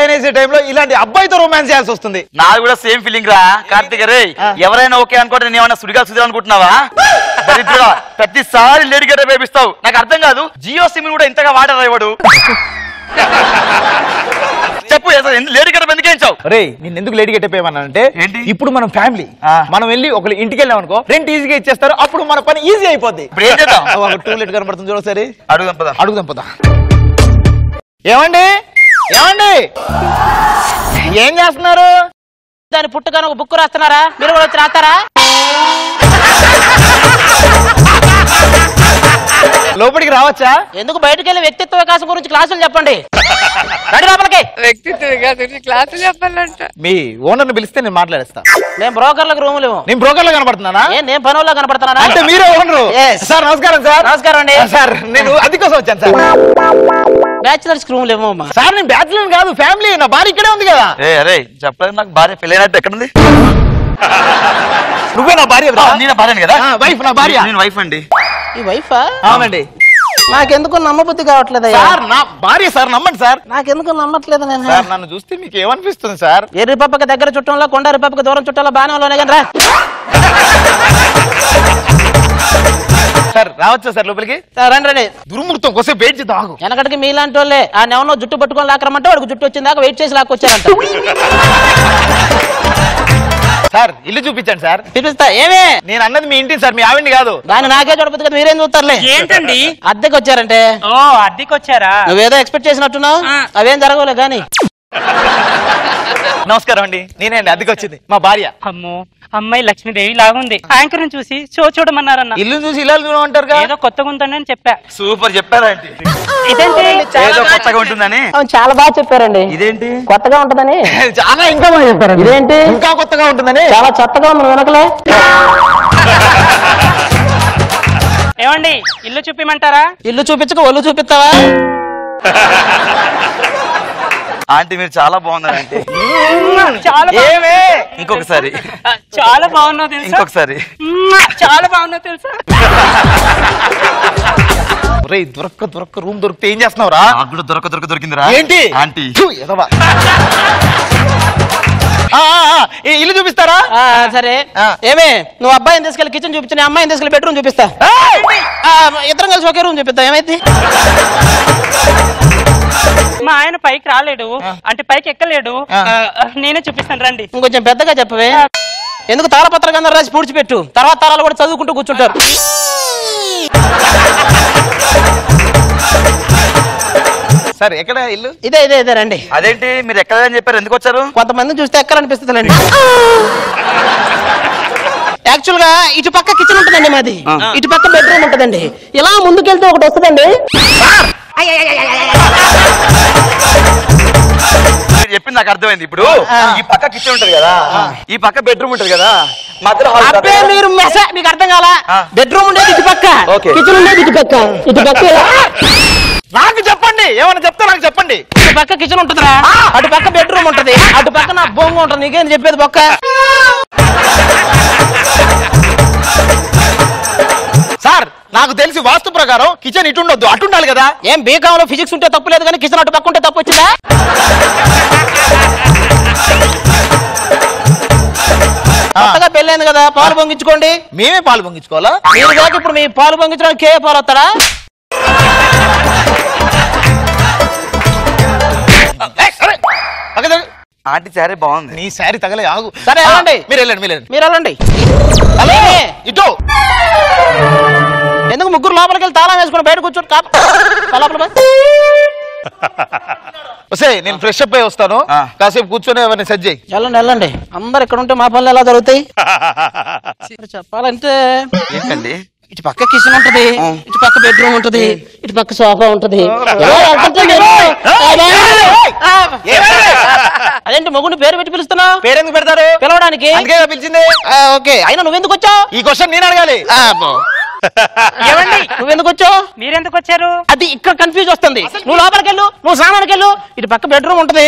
Join చేసే టైంలో ఇలాంటి అబ్బాయితో రొమాన్స్ చేయాల్సి వస్తుంది. నాది కూడా సేమ్ ఫీలింగ్ రా కార్తిక్ రే. ఎవరైనా ఓకే అనుకుంటే నేను ఏమన్నా సుడిగా సుధి అనుకుంటున్నావా? ప్రతిసారి లేడీ గడ్డ వేపిస్తావు. నాకు అర్థం కాదు, జియో సిమ్ కూడా ఇంతగా వాడరా ఇవాడు. చెప్పు లేడీ గడ్డ ఎందుకేంచావు? రే నేను ఎందుకు లేడీ గెట్టపోయామన్నానంటే ఇప్పుడు మనం ఫ్యామిలీ, మనం వెళ్ళి ఒకళ్ళు ఇంటికి వెళ్ళాం అనుకో రెంట్ ఈజీగా ఇచ్చేస్తారు. అప్పుడు మన పని ఈజీ అయిపోద్ది. ఇప్పుడు ఏం చేద్దాం? టూలెట్ కనబడుతుంది చూడసరి, అడుగుదాం పద. ఏమండి ఏమండి ఏం చేస్తున్నారు? దాని పుట్టుకను ఒక బుక్ రాస్తున్నారా? మీరు కూడా వచ్చి రాస్తారా? లోపలికి రావచ్చా? ఎందుకు బయటకు వెళ్ళి వ్యక్తిత్వ వికాసం గురించి క్లాసులు చెప్పండి. రండి లోపలికి. వ్యక్తిత్వ వికాసం క్లాసులు చెప్పాలంట. మీ ఓనర్ని పిలిస్తే నేను మాట్లాడేస్తా. నేను బ్రోకర్లకు రూములు. నేను బ్రోకర్లో కనబడుతున్నానా? నేను పనుల్లో కనబడుతున్నానా? అంటే మీరే ఓనరు? సార్ నమస్కారం. సార్ నమస్కారం అండి. సార్ నేను అది కోసం వచ్చాను సార్. బ్యాచిలర్స్ రూములు ఏమో సార్. నేను బ్యాచిలర్ కాదు, ఫ్యామిలీ. నా భార్య ఇక్కడే ఉంది కదా. అరే చెప్పలేదు నాకు భార్య పెళ్ళైనట్టు ఎక్కడుంది? నువ్వే నా భార్య? నేను భార్యను కదా. వైఫ్ నా భార్య. నేను వైఫ్ అండి. ఈ వైఫా? అవునండి. నాకెందుకు నమ్మబుద్ధి కావట్లేదు సార్. నా భార్య సార్, నమ్మండి సార్. నాకెందుకు నమ్మట్లేదు నేను. సార్ నన్ను చూస్తే మీకు ఏమనిపిస్తుంది సార్? ఎర్రి పప్పకి దగ్గర చుట్టంలో కొండ పప్పకి దూరం చుట్టాలో బాగానే ఉన్నానే కానీ రా. సార్ రావచ్చా సార్ లోపలికి? రండి రండి. దుర్ముహూర్తం కోసం వెయిట్ చేద్దాం. ఆగు. వెనకటికి మీలాంటి వాళ్ళే ఆ నెవనో జుట్టు పట్టుకొని లాక్కరమంటే వాడికి జుట్టు వచ్చిన దాకా వెయిట్ చేసి లాక్కొచ్చారంట. సార్ ఇల్లు చూపించండి సార్. చూపిస్తా. ఏమే నేను అన్నది మీ ఇంటిని సార్, మీ ఆవిడ్ని కాదు. దాన్ని నాకే చూడబోతుంది కదా, మీరేం చూస్తారులే. ఏంటండి అద్దెకి వచ్చారంటే? ఓ అద్దెకి వచ్చారా? నువ్వేదో ఎక్స్పెక్ట్ చేసినట్టున్నావు, అవేం జరగవులే గాని. నమస్కారం అండి, నేనే అండి అద్దెకి వచ్చింది, మా భార్య. అమ్మో అమ్మాయి లక్ష్మీదేవి లాగుంది. యాంకర్ చూసి షో చూడమన్నారన్న. ఇల్లు చూసి ఇలా చూడమంటారు కదా. ఏదో కొత్తగా ఉందని చెప్పా. సూపర్ చెప్పారా అండి? ఇదేంటి ఏదో కొత్తగా ఉంటుందని? చాలా బాగా చెప్పారండి. ఇదేంటి కొత్తగా ఉంటుందని? చాలా ఇంకా బాగా చెప్పారు. ఇదేంటి ఇంకా కొత్తగా ఉంటుందని? చాలా చెత్తగా ఉంది వెనకలే. ఏమండి ఇల్లు చూపిమంటారా? ఇల్లు చూపించక ఒళ్ళు చూపిస్తావా? ఆంటీ మీరు చాలా బాగున్నారు ఆంటీ. చాలా ఇంకొకసారి. చాలా బాగున్నావు తెలుసా? ఇంకొకసారి. చాలా బాగున్నావు తెలుసా? దొరక్క రూమ్ దొరికితే ఏం చేస్తున్నావురా? నాకు కూడా దొరికిందిరా. ఏంటి ఆంటీ? ఇల్లు చూపిస్తారా? సరే. ఏమే నువ్వు అబ్బాయిని తీసుకెళ్ళి కిచెన్ చూపించు, అమ్మాయిని తీసుకెళ్ళి బెడ్రూమ్ చూపిస్తా. ఇద్దరం కలిసి ఒకే రూమ్ చూపిస్తా. ఏమైంది? మా ఆయన పైకి రాలేడు, అంటే పైకి ఎక్కలేడు. నేనే చూపిస్తాను రండి. ఇంకొంచెం పెద్దగా చెప్పవే. ఎందుకు తాళపత్ర గంధం రాసి పూడ్చిపెట్టు, తర్వాత తరాలు కూడా చదువుకుంటూ కూర్చుంటారు. సరే ఎక్కడ ఇల్లు? ఇదే ఇదే ఇదే రండి. అదేంటి మీరు ఎక్కదని చెప్పారు, ఎందుకు వచ్చారు? కొంతమంది చూస్తే ఎక్కరనిపిస్తుందండి. యాక్చువల్ గా ఇటు పక్క కిచెన్ ఉంటుందండి మాది, ఇటు పక్క బెడ్రూమ్ ఉంటుందండి. ఇలా ముందుకెళ్తే ఒకటి వస్తుందండి. చెప్పింది నాకు అర్థమైంది. ఇప్పుడు ఈ పక్క కిచెన్ ఉంటది కదా, ఈ పక్క బెడ్రూమ్ ఉంటది కదా, మధ్యలో అబ్బే మీరు మీకు అర్థం కాలా? బెడ్రూమ్ ఉండేది ఇటు పక్క, కిచెన్ ఉండేది ఇటు పక్క. ఇటు పక్క నాకు చెప్పండి, ఏమన్నా చెప్తా నాకు చెప్పండి. ఇటు పక్క కిచెన్ ఉంటుందిరా, అటు పక్క బెడ్రూమ్ ఉంటది, అటు పక్క నా బొంగు ఉంటుంది. నీకేం చెప్పేది పక్క? సార్ నాకు తెలిసి వాస్తు ప్రకారం కిచెన్ ఇటు ఉండొద్దు, అటు ఉండాలి కదా. ఏం బీకాంలో ఫిజిక్స్ ఉంటే తప్పు లేదు కానీ కిచెన్ అటు పక్క ఉంటే తప్పు వచ్చిందా? కొత్తగా పెళ్ళైంది కదా, పాలు పొంగించుకోండి. మేమే పాలు పొంగించుకోవాలా? మీరు కాక ఇప్పుడు మీ పాలు పొంగించడానికి కే పాలు వస్తాడా? ఆంటీ శారీ బాగుంది. నీ శారీ తగలే, ఆగు. సరే వెళ్ళండి. మీరు వెళ్ళండి, మీరు మీరు వెళ్ళండి. ఇటు ఎందుకు ముగ్గురు లోపలికి వెళ్ళి తాళం వేసుకుని బయట కూర్చొని వస్తే నేను ఫ్రెష్ అప్ అయి వస్తాను, కాసేపు కూర్చొని ఎవరిని సెట్ చేయి. వెళ్ళండి వెళ్ళండి. అందరు ఇక్కడ ఉంటే మా పనులు ఎలా జరుగుతాయి? చెప్పాలంటే ఏంటండి, ఇటు పక్క కిచెన్ ఉంటది, ఇటు పక్క బెడ్రూమ్ ఉంటది, ఇటు పక్క సోఫా ఉంటది. అదేంటి మొగుడిని పేరు పెట్టి పిలుస్తున్నావు? పేరెందుకు పెడతారు? పిలవడానికి. అందుకే పిలిచింది. ఓకే, అయినా నువ్వెందుకు వచ్చావు? ఈ క్వశ్చన్ నేను అడగాలి. ఏమండి నువ్వెందుకు వచ్చావు? మీరెందుకు వచ్చారు? అది ఇక్కడ కన్ఫ్యూజ్ వస్తుంది. నువ్వు లోపలికి వెళ్ళు, నువ్వు సామానికి వెళ్ళు. ఇటు పక్క బెడ్రూమ్ ఉంటది.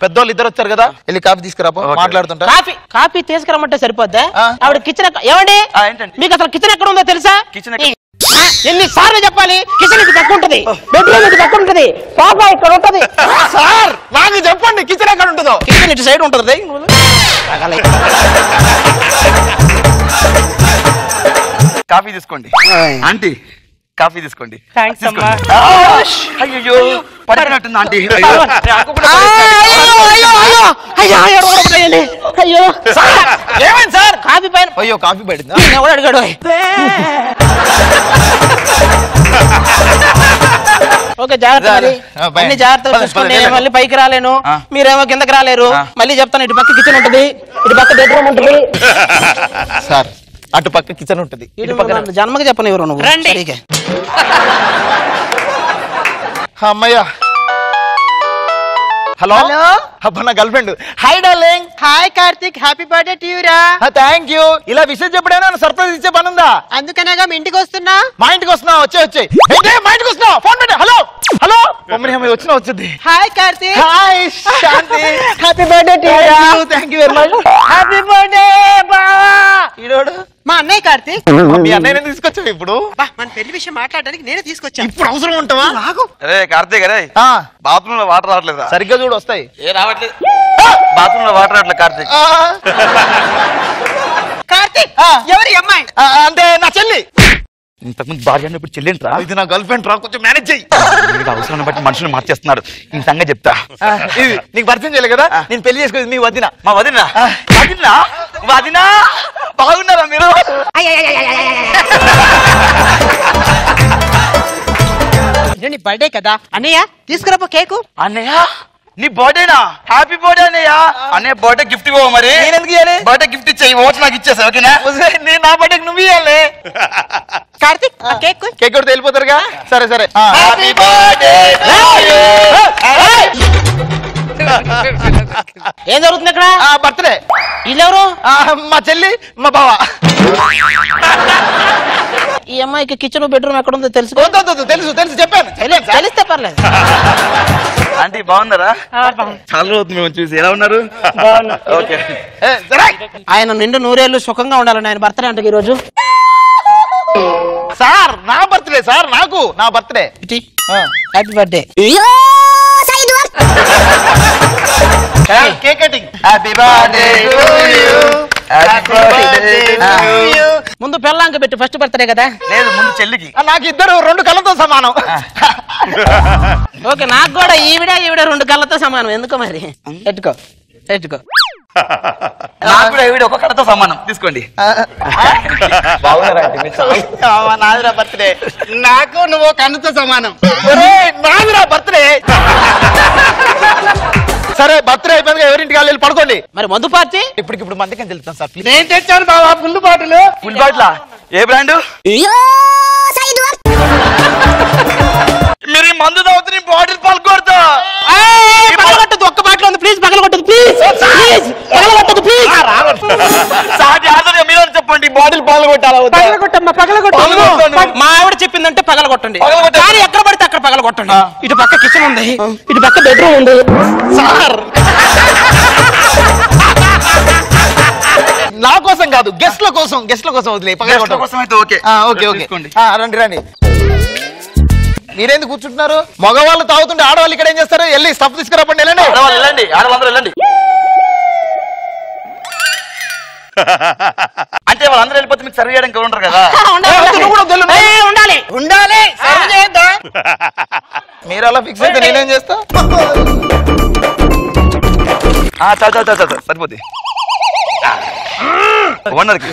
పెద్దోళ్ళు ఇద్దరు వచ్చారు కదా, వెళ్ళి కాఫీ తీసుకురాపో, మాట్లాడుతుంటా. కాఫీ తీసుకురమ్మంటే సరిపోద్దా? ఆవిడ కిచెన్ ఏమండి మీకు అసలు కిచెన్ ఎక్కడ ఉందో తెలుసా? కిచెన్ ఎన్నిసార్లు చెప్పాలి? కిచెన్ ఇటు పక్క ఉంటది, బెడ్రూమ్ ఇటు పక్క ఉంటది, సోఫా ఇక్కడ ఉంటది. సార్ నాకు చెప్పండి కిచెన్ ఎక్కడ ఉంటుందో. కిచెన్ ఇటు సైడ్ ఉంటది. కాఫీ తీసుకోండి ఆంటీ, కాఫీ తీసుకోండి. థ్యాంక్స్ అమ్మా. అయ్యో పడిపోయినట్టుంది ఆంటీ. అయ్యో ఏమైంది సార్? కాఫీ పైన అయ్యో కాఫీ పడిందా? ఎవడు అడిగాడు? ఓకే జాగ్రత్త మరి. అన్ని జాగ్రత్తగా చూసుకోండి. మళ్ళీ పైకి రాలేను, మీరేమో కిందకి రాలేరు. మళ్ళీ చెప్తాను, ఇటు పక్క కిచెన్ ఉంటది, ఇటు పక్క బెడ్రూమ్ ఉంటది. సార్ అటు పక్క కిచెన్ ఉంటది, ఇటు పక్క జన్మకి చెప్పను ఎవరు నువ్వు. రండి. అమ్మయ్యా. హలో అబ్బా నా girlfriend. Hi darling. Hi Karthik, happy birthday to you రా. Thank you. ఇలా విషయం చెప్పడైనా సర్ప్రైజ్ ఇచ్చే పని ఉందా? అందుకనేగా మీ ఇంటికి వస్తున్నా. మా ఇంటికి వస్తున్నావు? వచ్చే మా ఇంటికి వస్తున్నావు? ఫోన్ పెట్టే. హలో హలో మమ్మీ అమ్మాయి వచ్చినా వచ్చింది. Hi Karthik. Hi Shanti. Happy birthday to you రా. Thank you very much. Happy birthday బావా. ఈడోడు మా అన్నయ్య కార్తిక్. మీ అన్నయ్య తీసుకొచ్చావు ఇప్పుడు? మన పెళ్లి విషయం మాట్లాడడానికి నేనే తీసుకొచ్చాను. ఇప్పుడు అవసరం ఉంటావా? అరే కార్తీక్, అరే బాత్రూమ్ లో వాటర్ రావట్లేదా? సరిగ్గా చూడు వస్తాయి. ఏ రావట్లేదు, బాత్రూమ్ లో వాటర్ రావట్లేదు కార్తీక్. కార్తిక్ ఎవరి అమ్మాయి? అంటే నా చెల్లి. ఇంతకుముందు భార్య ఇప్పుడు చెల్లింట్రా, ఇది నా గర్ల్ ఫ్రెండ్ రా, కొంచెం మేనేజ్ చెయ్యి. అవసరాన్ని బట్టి మనుషులు మార్చేస్తున్నాడు. ఈ సంగతి చెప్తా. ఇది నీకు పరిచయం చేయలేదు కదా, నేను పెళ్లి చేసుకోలేదు మీ వదిన. మా వదినా వదినా వదినా బాగున్నారా మీరు? నీ బర్త్డే కదా అన్నయ్య, తీసుకురాపో కేకు. అన్నయ్య నీ బర్త్డేనా? హ్యాపీ బర్త్డే అన్నయ్య. అన్నయ్య బర్త్డే గిఫ్ట్ ఇవ్వ. మరి నేను ఎందుకు ఇవ్వాలి? బర్త్డే గిఫ్ట్ ఇచ్చేయి, ఓట్స్ నాకు ఇచ్చేసా. ఓకేనా? నేను నా బర్త్డేకి నువ్వు ఇవ్వాలి. కార్తిక్ కేక్ కేక్ కూడా వెళ్ళిపోతారుగా. సరే సరే. Happy birthday. ఏం జరుగుతుంది ఇక్కడ? బర్త్డే. వీళ్ళెవరు? మా చెల్లి మా బావ. ఈ అమ్మాయికి కిచెన్ బెడ్రూమ్ ఎక్కడ ఉందో తెలుసు. తెలుసు తెలుసు చెప్పాను. తెలిస్తే పర్లేదు. ఆంటీ బాగున్నారా? చాలా రోజులు మేము చూసి. ఎలా ఉన్నారు? ఓకే. ఆయన నిండు నూరేళ్ళు సుఖంగా ఉండాలని ఆయన బర్త్డే అంటే ఈ రోజు. సార్ నా బర్త్డే సార్, నాకు నా birthday. Happy birthday. Cake cutting. Happy birthday to you. Happy birthday to you. ముందు పెళ్ళాంక పెట్టి ఫస్ట్ బర్త్డే కదా. లేదు, ముందు చెల్లికి. నాకు ఇద్దరు రెండు కళ్ళతో సమానం. ఓకే, నాకు కూడా ఈవిడ రెండు కళ్ళతో సమానం. ఎందుకో మరి పెట్టుకో. నాకు కూడా ఈవిడ ఒక కళతో సమానం. తీసుకోండి. బాగున్నారా? నాదిరా బర్త్డే. నాకు నువ్వు కన్నుతో సమానం. నాదిరా బర్త్డే. సరే బర్త్డే అయిపోయింది, ఎవరింటికి వెళ్ళి పడుకోండి. మరి మందు పార్టీ ఇప్పుడు మందికి తెలుస్తాను సార్. నేను తెచ్చాను బాబా ఫుల్ బాటిల్. ఫుల్ బాటిలా? ఏ బ్రాండ్? మీరు మందు తాగుతున్న బాటిల్ పలుకొడతా. పగలగొట్టదు, ఒక్క బాటిల్ ఉంది ప్లీజ్. పగలగొట్టదు ప్లీజ్. పగలగొట్టదు ప్లీజ్. మీరు చెప్పండి, బాటిల్ పగలగొట్టాలా? పగలగొట్టమ్మా, పగలగొట్టు. మా ఆవిడ చెప్పిందంటే పగలగొట్టండి. కానీ ఎక్కడ పడితే అక్కడ పగలగొట్టండి. ఇటు పక్క కిచెన్ ఉంది, ఇటు పక్క బెడ్రూమ్ ఉంది. సార్ నా కోసం కాదు, గెస్ట్ల కోసం వదిలే. కోసం అయితే ఓకే. ఓకే రండి రండి. మీరేందుకు కూర్చుంటున్నారు? మగవాళ్ళు తాగుతుంటే ఆడవాళ్ళు ఇక్కడ ఏం చేస్తారు? వెళ్ళి స్టఫ్ తీసుకురాపండి. వెళ్ళండి. వెళ్ళండి, ఆడవాళ్ళందరూ వెళ్ళండి. అంటే వాళ్ళందరూ వెళ్ళిపోతే మీకు సర్వ్ చేయడానికి ఉంటారు కదా. ఉండాలి. మీరు అలా ఫిక్స్ అయితే నేనేం చేస్తా? చాలు సరిపోద్ది. ఓనర్కి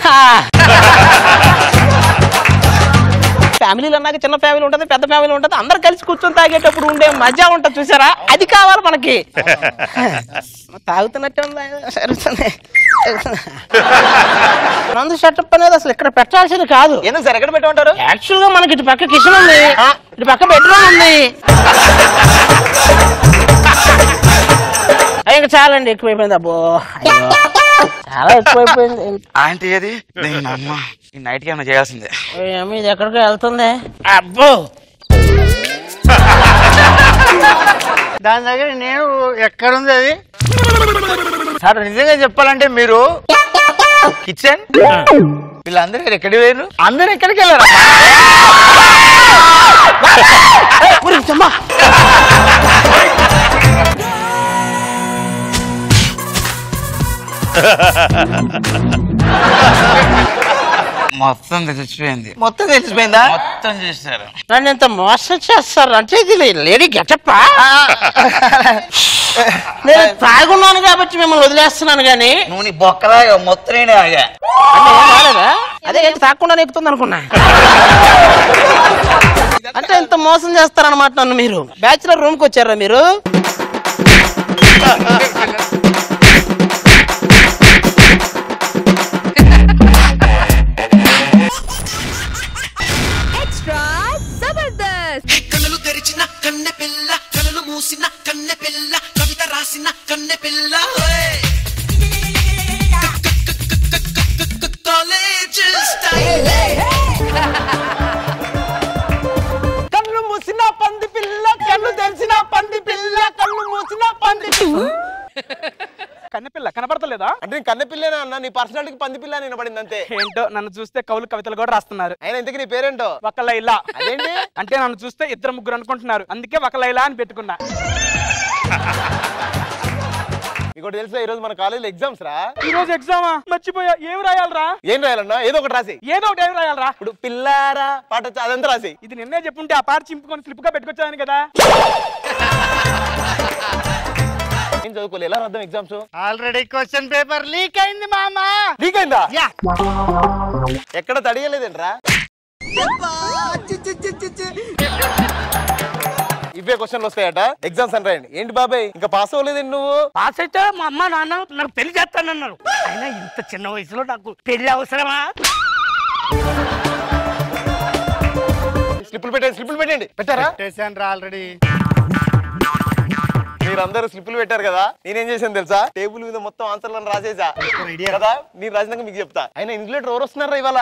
ఫ్యామిలీలో నాకు చిన్న ఫ్యామిలీ ఉంటది, పెద్ద ఫ్యామిలీ ఉంటది. అందరు కలిసి కూర్చొని తాగేటప్పుడు ఉండే మజా ఉంటది చూసారా, అది కావాలి మనకి. తాగుతున్నట్టే ఉంది. నందు షటప్ అనేది అసలు ఇక్కడ పెట్టాల్సింది కాదు. ఎందుకు సార్ ఎక్కడ పెట్టమంటారు? యాక్చువల్ గా మనకి ఇటు పక్క కిచెన్ ఉంది, ఇటు పక్క బెడ్రూమ్ ఉంది. ఇంకా చాలండి, ఎక్కువైపోయింది. అబ్బో చాలా ఎక్కువైపోయింది. ఆంటీ ఏది? అమ్మ ఈ నైట్ కి ఏమైనా చేయాల్సిందే. ఇది ఎక్కడికో వెళ్తుంది. అబ్బో దాని దగ్గర నేను ఎక్కడుంది అది? సార్ నిజంగా చెప్పాలంటే మీరు కిచెన్ వీళ్ళందరూ ఎక్కడికి వెళ్ళారు? అందరూ ఎక్కడికి వెళ్ళారు? మొత్తం తెలిసిపోయింది. మొత్తం తెలిసిపోయిందా? మొత్తం చేశారు. నన్ను ఎంత మోసం చేస్తారు అంటే ఇది లేడీ గెటప్పా? నేను తాగున్నాను కాబట్టి మిమ్మల్ని వదిలేస్తున్నాను గానీ నువ్వు నీ బొక్కలా మొత్తం ఆగా. అంటే ఏం కాలేదా? అదే ఏంటి తాకుండా ఎక్కుతుంది అనుకున్నా. అంటే ఎంత మోసం చేస్తారన్నమాట నన్ను. మీరు బ్యాచులర్ రూమ్ కి వచ్చారా మీరు? కళ్ళు తెరిచిన కన్నె పిల్ల, కళ్ళు మూసిన కన్నె పిల్ల, కవిత రాసిన కన్నె పిల్ల, కాలేజ్ స్టైల్. కళ్ళు మూసిన పంది పిల్ల, కళ్ళు తెరిచిన పంది పిల్ల, కళ్ళు మూసిన పంది కన్నెపిల్ల కనపడతలేదా? అంటే నీ కన్నెపిల్లేనా అన్న? నీ పర్సనాలిటీకి పంది పిల్ల అని వినపడింది అంతే. ఏంటో నన్ను చూస్తే కవులు కవితలు కూడా రాస్తున్నారు. అయినా ఇంతకీ నీ పేరేంటో? వకలైలా. అదేంటి? అంటే నన్ను చూస్తే 2-3 అనుకుంటున్నారు, అందుకే వకలైలా అని పెట్టుకున్నా. ఇంకోటి తెలుసా, ఈ రోజు మన కాలేజీలో ఎగ్జామ్స్ రా. ఈ రోజు ఎగ్జామా? మర్చిపోయా. ఏం రాయాలరా? ఏం రాయాలన్నా? ఏదో ఒకటి రాసి. ఏదో ఒకటి ఏం రాయాలరా? ఇప్పుడు పిల్లారా పాట అదంతా రాసి. ఇది నిన్నే చెప్పుంటే ఆ పాట చింపుకొని స్లిప్ గా పెట్టుకొచ్చాను కదా. ఏం చదువుకోలే, ఎలా రాద్దాం exams? Already question paper leak అయింది మామా. లీక్ అయిందా? ఎక్కడ తడియలేదేంట్రా? ఇవే క్వశ్చన్లు వస్తాయట ఎగ్జామ్స్ అని రాయండి. ఏంటి బాబాయ్ ఇంకా పాస్ అవ్వలేదండి నువ్వు? పాస్ అయితే మా అమ్మ నాన్న నాకు పెళ్లి చేస్తానన్నారు. అయినా ఇంత చిన్న వయసులో నాకు పెళ్లి అవసరమా? స్లిప్పులు పెట్టండి, స్లిప్పులు పెట్టండి. పెట్టారా? చేశాను రా ఆల్రెడీ. మీరందరూ స్లిప్పులు పెట్టారు కదా, నేనేం చేశాను తెలుసా? టేబుల్ మీద మొత్తం ఆన్సర్లను రాసేసా కదా. నేను రాసినాక మీకు చెప్తా. అయినా ఇన్సులేటర్ ఎవరు వస్తున్నారా ఇవాళ?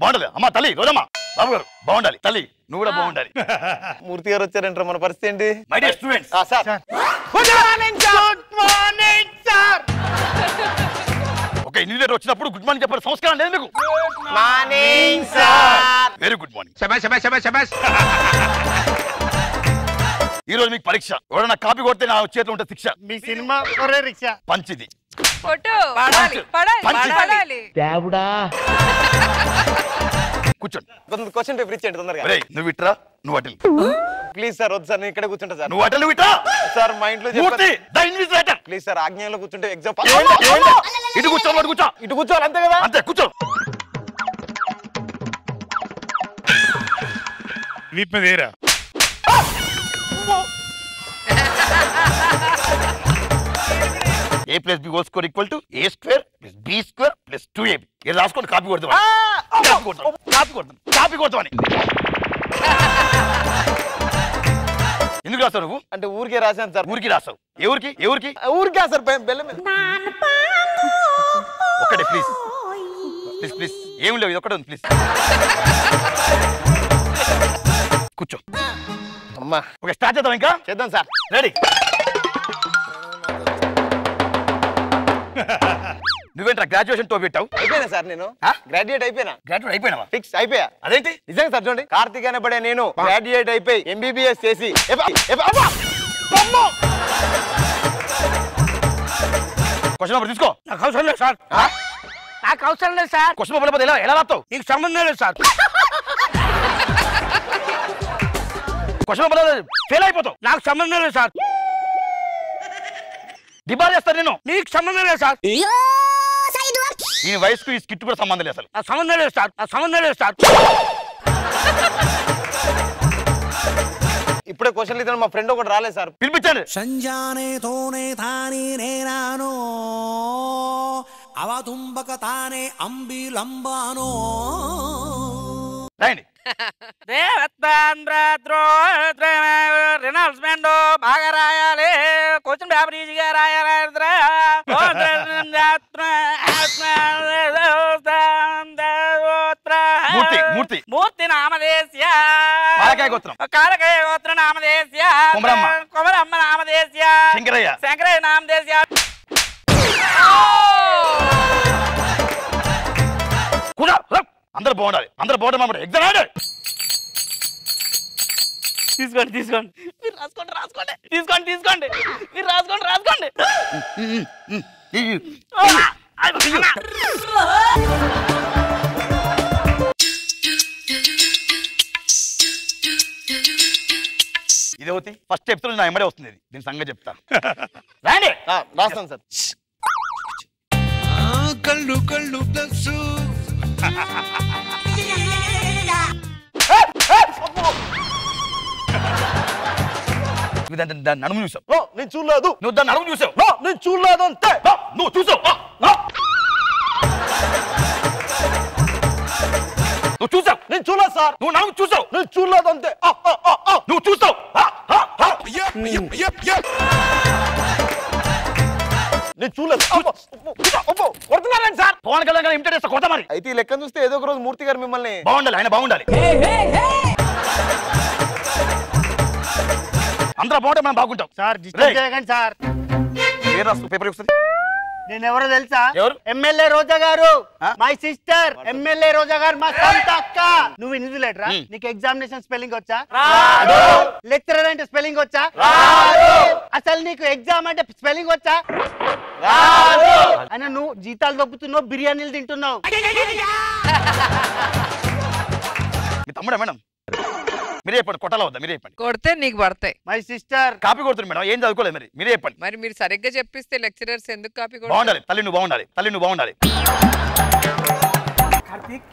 బాగుండాలి అమ్మా తల్లి రోజమ్మా, బాబు గారు బాగుండాలి, తల్లి నువ్వు కూడా బాగుండాలి. మూర్తి గారు వచ్చారంటారా, మన పరిస్థితి ఏంటి? మై డియర్ స్టూడెంట్స్, సార్ ఒక ఇన్విజిలేటర్ వచ్చినప్పుడు గుడ్ మార్నింగ్ చెప్పాలి, సంస్కారం లేదు మీకు? Morning sir. Very good morning. ఈ రోజు మీకు పరీక్ష. ఎవరైనా కాపీ కొడితే నా చేతిలో ఉంటే శిక్ష. మీ సినిమా ఒరే రిక్షా పంచిది కూర్చోండి. క్వశ్చన్ పేపర్ ఇచ్చేయండి తొందరగా. నువ్వు ఇట్రా, నువ్వు అటెల్. ప్లీజ్ సార్, వద్దు సార్, నేను ఇక్కడే కూర్చుంటా సార్. నువ్వు అటెల్ ఇట్రా సార్. మా ఇంట్లో ప్లీజ్ సార్, ఆజ్ఞలో కూర్చుంటే ఎగ్జామ్ ఇటు కూర్చో, అటు కూర్చో. ఇటు కూర్చోవాలి అంతే కదా? అంతే కూర్చో. వీప్ మీద ఏరా. A plus B whole square equal to A square plus B square plus 2AB. ఇది రాసుకోండి, కాపీ కొడతాం. కాపీ కొడతామని ఎందుకు రాస్తావు నువ్వు? అంటే ఊరికే రాశాను సార్. ఊరికి రాస్తావు? ఏ ఊరికి? ఏ ఊరికి? ఊరికే సార్, బెల్లం మీద. ఒక్కటే ప్లీజ్ ప్లీజ్ ప్లీజ్. ఏమి లేవు, ఇది ఒక్కటే ఉంది ప్లీజ్. కూర్చో. అమ్మా ఓకే, స్టార్ట్ చేద్దాం. ఇంకా చేద్దాం సార్. రెడీ. నువ్వేంట్రా గ్రాడ్యుయేషన్ తో పెట్టావు? అయిపోయినా సార్, నేను గ్రాడ్యుయేట్ అయిపోయినా. గ్రాడ్యుయేట్ అయిపోయినావా? ఫిక్స్ అయిపోయా. అదేంటి? నిజంగా సార్, చూడండి, కార్తీక్ అనే పడే నేను గ్రాడ్యుయేట్ అయిపోయి MBBS చేసి క్వశ్చన్ పేపర్ తీసుకో. నాకు అవసరం లేదు సార్. నాకు అవసరం లేదు సార్. క్వశ్చన్ పేపర్ ఎలా రాస్తావు? నీకు సంబంధం లేదు సార్. క్వశ్చన్ పేపర్ ఫెయిల్ అయిపోతావు. నాకు సంబంధం లేదు సార్. డిబార్ చేస్తాను నేను. నీకు సంబంధం లేదు సార్. ఈ వయసుకు ఈ స్కిట్ కూడా సంబంధం లేదు అసలు. ఆ సంబంధం లేదు సార్. ఆ సంబంధం లేదు సార్. ఇప్పుడే క్వశ్చన్ ఇద్దాం. మా ఫ్రెండ్ ఒకటి రాలేదు సార్, పిలిపించండి. సంజానే తోనే తాని నేనానో అవతుంబక తానే అంబిలంబానో. రాయండి. బాగా రాయాలి. క్వశ్చన్ పేపర్ ఈజీగా రాయాలి. మూర్తి మూర్తి నామదేశ్య. కాలకాయ గోత్రం. కాలకాయ గోత్ర నామదేశ్య. కొమరమ్మ. కొమరమ్మ నామదేశ్య. శంకరయ్య. శంకరయ్య నామదేశ్య. అందరూ బాగుండాలి ఎగ్జామ్ ఆడు. తీసుకోండి మీరు రాసుకోండి తీసుకోండి మీరు రాసుకోండి ఇది అవుతుంది ఫస్ట్ చెప్తున్నా నా ఎమ్మడే వస్తుంది దీని సంగతి చెప్తా. రాండి రాస్తాను సార్. కళ్ళు కళ్ళు ప్లస్ దాన్ని నడుము చూసావు. నేను చూడలేదు. నువ్వు దాన్ని నడుము చూసావు. నేను చూడలేదు అంతే. నువ్వు చూసావు. నువ్వు చూసావు. నేను చూడలేదు సార్. నువ్వు నడుము చూసావు. నేను చూడలేదు అంతే. నువ్వు చూసావు. నేను చూడలేదు. కొడుతున్నారండి సార్. పవన్ కళ్యాణ్ గారు ఇమిటేట్ చేస్తా కొడతా మరి. అయితే ఈ లెక్కను చూస్తే ఏదో ఒక రోజు మూర్తి గారు మిమ్మల్ని బాగుండాలి, ఆయన బాగుండాలి. అందరూ బాగుంటే మనం బాగుంటాం సార్. డిస్టర్బ్ చేయకండి సార్. పేరు రాసు, పేపర్ వస్తుంది. నేను ఎవరో తెలుసా? ఎవరు? ఎమ్మెల్యే రోజా గారు, మై సిస్టర్. ఎమ్మెల్యే రోజా గారు మా సొంత అక్క. నువ్వు ఇన్విజిలేటరా? నీకు ఎగ్జామినేషన్ స్పెల్లింగ్ వచ్చా? లెక్చరర్ అంటే స్పెల్లింగ్ వచ్చా? అసలు నీకు ఎగ్జామ్ అంటే స్పెల్లింగ్ వచ్చా? అయినా నువ్వు జీతాలు దొబ్బుతున్నావు, బిర్యానీలు తింటున్నావు. మీ తమ్ముడా మేడం? మీరే చెప్పండి, కొట్టాల వద్దా? మీరే చెప్పండి. కొడితే నీకు పడతాయి. My sister. కాపీ కొడుతుంది మేడం, ఏం చదువుకోలేదు మరి. మీరే చెప్పండి. మరి మీరు సరిగ్గా చెప్పిస్తే లెక్చరర్స్ ఎందుకు కాపీ కొడతారు? బాగుండాలి, తల్లి నువ్వు బాగుండాలి. కార్తీక్,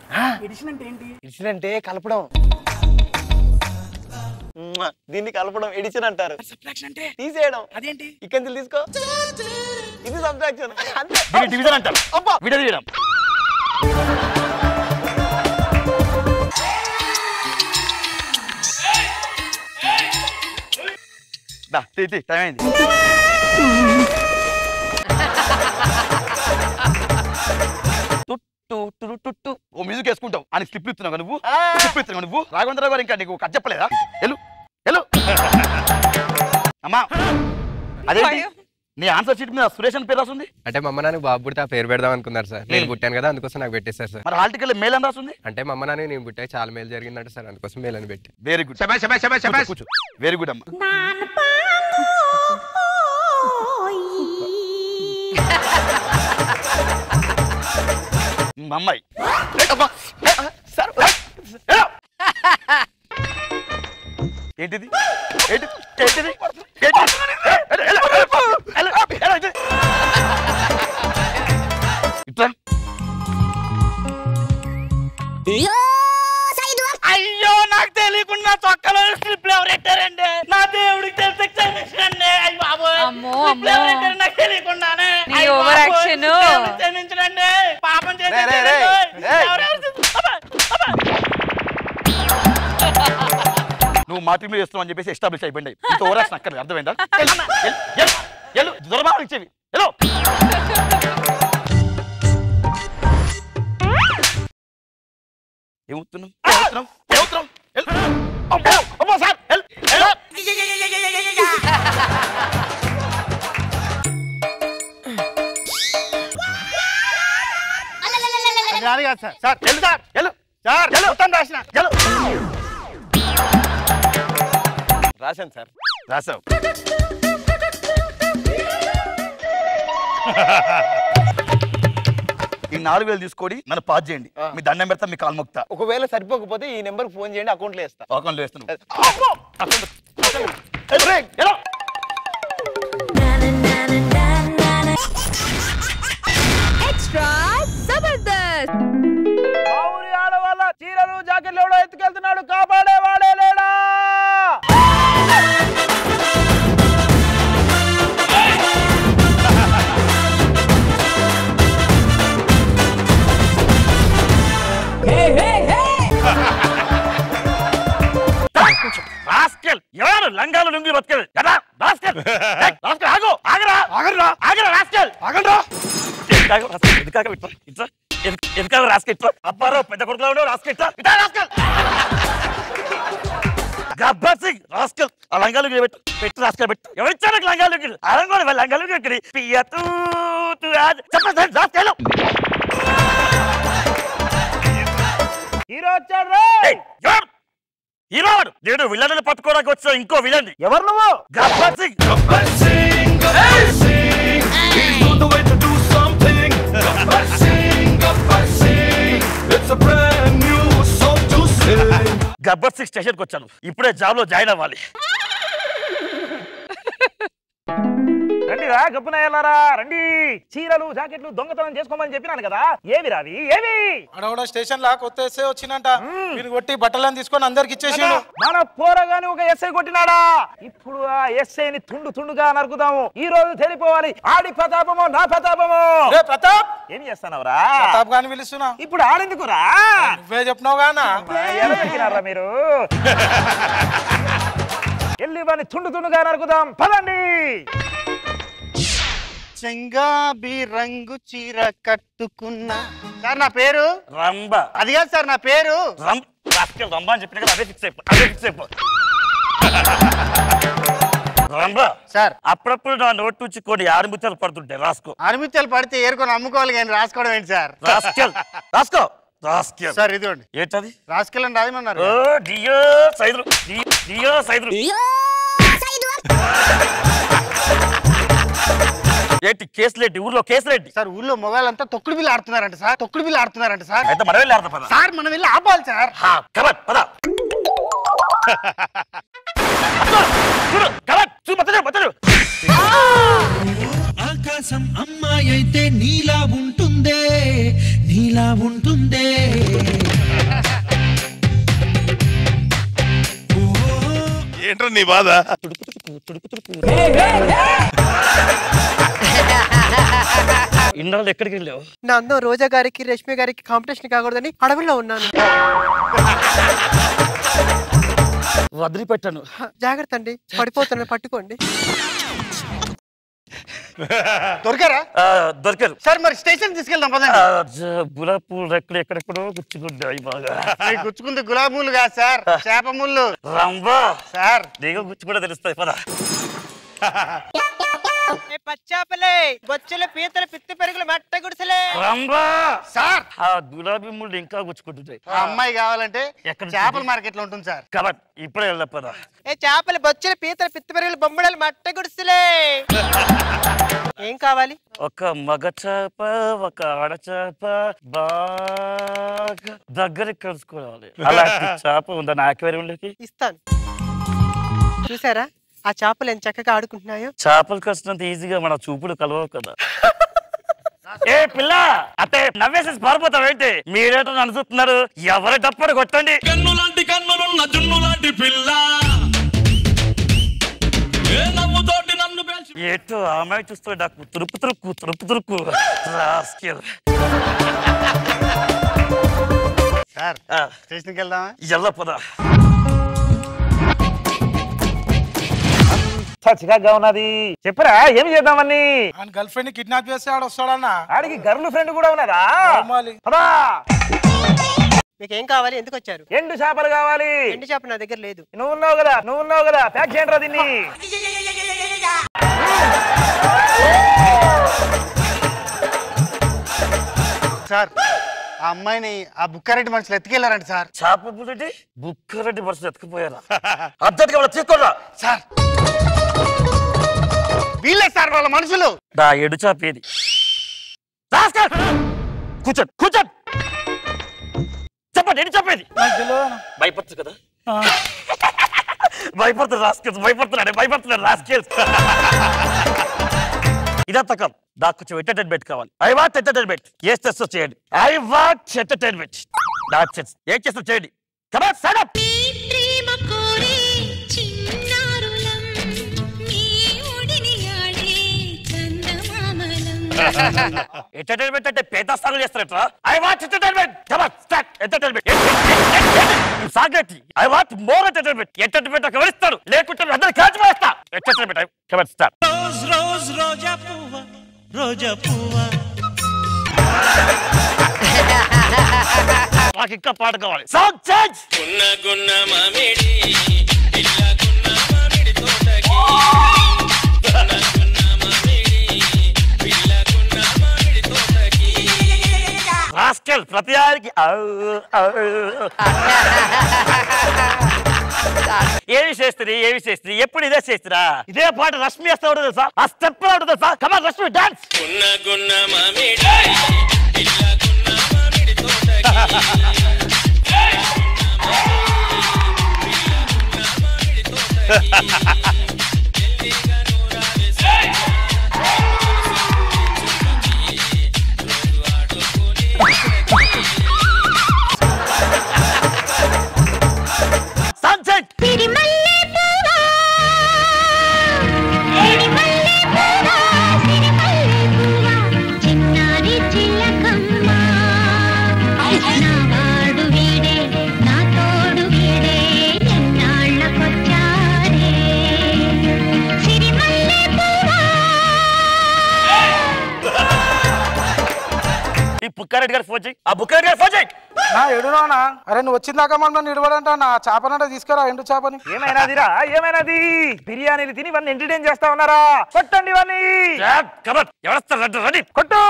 ఎడిషన్ అంటే ఏంటి? ఎడిషన్ అంటే కలపడం. దీన్ని కలపడం ఎడిషన్ అంటారు. సబ్ట్రాక్షన్ అంటే తీసేయడం. అదేంటి? ఇక్కడి తీసుకో. ఇది సబ్ట్రాక్షన్. దీన్ని డివిజన్ అంటారు. విడదీయడం. టైం అయింది. ఓ మ్యూజిక్ వేసుకుంటావు అని స్లిప్ ఇస్తున్నావు నువ్వు రాఘవేంద్రరావు గారు ఇంకా నీకు కట్ చెప్పలేదా? ఎల్లు అమ్మా. అదే నీ ఆన్సర్ షీట్ మీద సురేష్ అని పేరు రాస్తుంది. అంటే మా అమ్మ నాన్న బాబు పుడితే ఆ పేరు పెడదాం అనుకున్నారు సార్. నేను పుట్టాను కదా, అందుకోసం నాకు పెట్టేశారు సార్. మరి హాల్ టికెట్ మేల్ అని రాస్తుంది. అంటే మా అమ్మ నాన్న నేను పుట్టే చాలా మేలు జరిగిందంట సార్, అందుకోసం మేల్ అని పెట్టి. వెరీ గుడ్, కూర్చో. వెరీ గుడ్ అమ్మా. అమ్మాయి ఏంటిది? అయ్యో, నాకు తెలియకుండా చొక్కలో స్లిప్లు ఎవరు పెట్టారండి? నా దేవుడికి తెలిసి క్షమించండి. అయ్యి బాబోయ్, స్లిప్లు ఎవరు పెట్టారు నాకు తెలియకుండానే. క్షమించండి, పాపం చేసి నువ్వు మా టీంలో చేస్తున్నావు అని చెప్పేసి ఎస్టాబ్లిష్ అయిపోయింది. ఇంత ఓరాక్షన్ అక్కర్లేదు, అర్థమైందా? దొరబాలు ఇచ్చేవి. ఏమవుతున్నాం? అది కాదు సార్. సార్ వెళ్ళు సార్. మొత్తం రాశాను సార్. రాసావు. ఈ 4000 తీసుకోండి, నన్ను పాస్ చేయండి. మీ దండం పెడతా, మీ కాలు మొక్తా. ఒకవేళ సరిపోకపోతే ఈ నెంబర్ ఫోన్ చేయండి, అకౌంట్లో వేస్తా. అకౌంట్లో వేస్తాను. ఆడవాళ్ళ చీరలు జాకెట్లు ఎవడో ఎత్తుకెళ్తున్నాడు, కాపాడేవాడే లేడా? ఎవరు లంగాలు లుంగి బతికేది కదా? అప్పారావు పెద్ద కొడుకులో రాస్కెల్. గబ్బర్ సింగ్ రాస్కెల్. ఆ లంగాలు పెట్టు రాస్కెల్ పెట్టు. ఎవరిచ్చారు లంగాలు అరంగోలు లంగాలు చెప్పండి. హీరో నేను విలన్ పట్టుకోవడానికి వచ్చిన ఇంకో విలన్. ఎవరు నువ్వు? Gabbar Singh. Gabbar Singh, Gabbar Singh, he's on the way to do something. Gabbar Singh, Gabbar Singh, it's a brand new song to sing. Gabbar Singh స్టేషన్కి వచ్చాను, ఇప్పుడే జాబ్ లో జాయిన్ అవ్వాలి. రండి రా గబ్బునయ్యారా, రండి. చీరలు జాకెట్లు దొంగతనం చేసుకోమని చెప్పినాను కదా, ఏవి రావి ఏవి? అడవడ స్టేషన్ లా కొత్త ఎస్ఐ వచ్చినంట, మీరు కొట్టి బట్టలను తీసుకొని అందరికి ఇచ్చేసిండు. మన పోరగాని ఒక ఎస్ఐ కొట్టినాడా? ఇప్పుడు ఆ ఎస్ఐని తుండు తుండుగా నరుకుదాము. ఈ రోజు తెలిపోవాలి ఆడి ప్రతాపమో నా ప్రతాపమో. ప్రతాప్ ఏం చేస్తున్నావురా? ప్రతాప్ గాని పిలుస్తున్నా. ఇప్పుడు ఆడెందుకురా? నువ్వే చెప్పినావు గానా. ఎవరు మీరు? ఎల్లి వాడిని తుండు తుండుగా నరుకుదాం, పదండి. చెంగాబి రంగు చీర కట్టుకున్నా. సార్ నా పేరు రంబ. అది కాదు సార్ నా పేరు. రంబ అని చెప్పిన కదా, అదే ఫిక్స్ అయిపో, అదే ఫిక్స్ అయిపో. రంబ సార్ అప్పుడప్పుడు నా నోట్ నుంచి కొన్ని ఆరుమిత్యాలు పడుతుంటాయి, రాసుకో. ఆరుమిత్యాలు పడితే ఏరుకొని అమ్ముకోవాలి కానీ రాసుకోవడం ఏంటి సార్? రాసుకో రాస్కెల్. సార్ ఇదిగోండి. ఏంటది? రాస్కెల్ అని రాయమన్నారు. ఓ డియో సైదులు, డియో సైదులు. ఏంటి కేసులేంటి? ఊర్లో కేసులేంటి? సార్ ఊర్లో మొగాళ్ళంతా తొక్కుడు బిల్లు ఆడుతున్నారంట సార్, తొక్కుడు బిల్లు ఆడుతున్నారంట సార్. అయితే మనం వెళ్ళి ఆడతాం, పద. సార్ మనం వెళ్ళి ఆపాలి సార్. కరెక్ట్, పద. ఆకాశం అమ్మాయి అయితే నీలా ఉంటుందే, నీలా ఉంటుందే. ఏంట్రా నీ బాధ? ఇన్నాళ్ళు ఎక్కడికి వెళ్ళావు? నా అందం రోజా గారికి రష్మి గారికి కాంపిటీషన్ కాకూడదని అడవిలో ఉన్నాను. వదిలిపెట్టాను. జాగ్రత్త అండి, పడిపోతాను, పట్టుకోండి. దొరికారా? దొరికారు సార్. మరి స్టేషన్ తీసుకెళ్దాం పదండి. గులాబీ పూలు ఎక్కడెక్కడో గుచ్చుకుంటాయి బాగా. గుచ్చుకుంది గులాబీ ముళ్ళు కాదు సార్, చేప ముళ్ళు. రంబా సార్ నీకు గుచ్చుకుంటే తెలుస్తాయి, పద. పచ్చాపలే బొచ్చుల పీతల పిత్తి పెరుగులు మట్ట గుడిసెలే. రంబా సార్ ఆ గులాబీ ముళ్ళు ఇంకా గుచ్చుకుంటుంటాయి. ఆ అమ్మాయి కావాలంటే చేపల మార్కెట్ లో ఉంటుంది సార్. కరెక్ట్, ఇప్పుడే వెళ్ళా, పద. ఏ చేపలు బొచ్చుల పీతల పిత్తి పెరుగులు బొమ్మడలు మట్ట గుడిసెలే. ఏం కావాలి? ఒక మగ చేప, ఒక ఆడచేప బాగా దగ్గరికి కలుసుకోవాలి. అలాంటి చేప ఉందా నా అక్వేరియంలోకి? ఇస్తాను. చూసారా ఆ చేపలు ఎంత చక్కగా ఆడుకుంటున్నాయో? చేపలు కలిసినంత ఈజీగా మన చూపులు కలవవు కదా. ఏ పిల్ల అతే నవ్వేసేసి పారిపోతావేంటి? మీరేటో నన్ను చూస్తున్నారు, ఎవరి డప్పడు కొట్టండి. కన్ను లాంటి కన్నులున్న జున్ను లాంటి పిల్ల, నవ్వుతోటి నన్ను ఏటో అమ్మాయి చూస్తూ నాకు తురుపు తురుకు తురుపు తురుకు. సార్ స్టేషన్కి వెళ్దామా? ఎల్ల పద. చికాగా ఉన్నది, చెప్పరా ఏమి చేద్దామని? గర్ల్ ఫ్రెండ్ కిడ్నాప్ చేస్తే ఆడ వస్తాడన్నా. ఆడికి గర్ల్ ఫ్రెండ్ కూడా ఉన్నదా? మీకేం కావాలి? ఎందుకు వచ్చారు? ఎండు చేపలు కావాలి. ఎండు చేప నా దగ్గర లేదు. నువ్వు ఉన్నావు కదా, ప్యాక్ చేయండి రా దీన్ని. సార్ ఆ అమ్మాయిని ఆ బుక్కారెడ్డి మనుషులు ఎత్తుకెళ్లారంట సార్. చేప పుట్టి బుక్కారెడ్డి మనుషులు ఎత్తుకుపోయారా? అర్జెంట్గా తీసుకోరా సార్. వీళ్ళే సార్ వాళ్ళ మనుషులు. నా ఎడు చాపేది. కూర్చోండి కూర్చోండి, చెప్పండి ఎడు చాపేది. భయపడుతుంది కదా, భయపడుతుంది రాస్కెల్స్, భయపడుతున్నాడు రాస్కెల్స్. ఇదంతా కాదు, నాకు కొంచెం ఎంటర్టైన్మెంట్ కావాలి. I want entertainment. ఏం చేస్తో చేయండి. I want entertainment. ఏం చేస్తో చేయండి. Come on, stand up. Entertainment అంటే పేద స్థానం చేస్తారట. I want entertainment. Come on, start entertainment. సాగేటి I want more entertainment. Entertainment నాకు ఎవరిస్తారు? లేకుంటే అందరూ క్యాచ్ చేస్తా. Entertainment. Come on, start. Rose rose రోజా పువ్వా, రోజా పువ్వా. నాకు ఇంకా పాట కావాలి. Sound change. గున్న గున్న మామిడి, పిల్ల గున్న మామిడి తోటకి. గున్న గున్న మామిడి, పిల్ల గున్న మామిడి తోటకి. రాస్కెల్ ప్రతి ఆరికి ఏమి చేస్తుంది ఎప్పుడు ఇదే చేస్తురా ఇదే పాట రష్మి వేస్తా ఉంటుంది సార్ ఆ స్టెప్ ఉంటుంది సార్ కమా రష్మి డాన్స్ బుక్కారెడ్డి గారు ఫోన్ చేయి ఆ బుక్కారెడ్డి గారు ఫోన్ చేయి నా ఎడునా అరే నువ్వు వచ్చిందాక మనం నిలబడంట నా చేపనంట తీసుకురా ఎండు చేపని ఏమైనాదిరా ఏమైనాది బిర్యానీలు తిని ఇవన్నీ ఎంటర్టైన్ చేస్తా ఉన్నారా కొట్టండి ఇవన్నీ రెడీ కొట్టు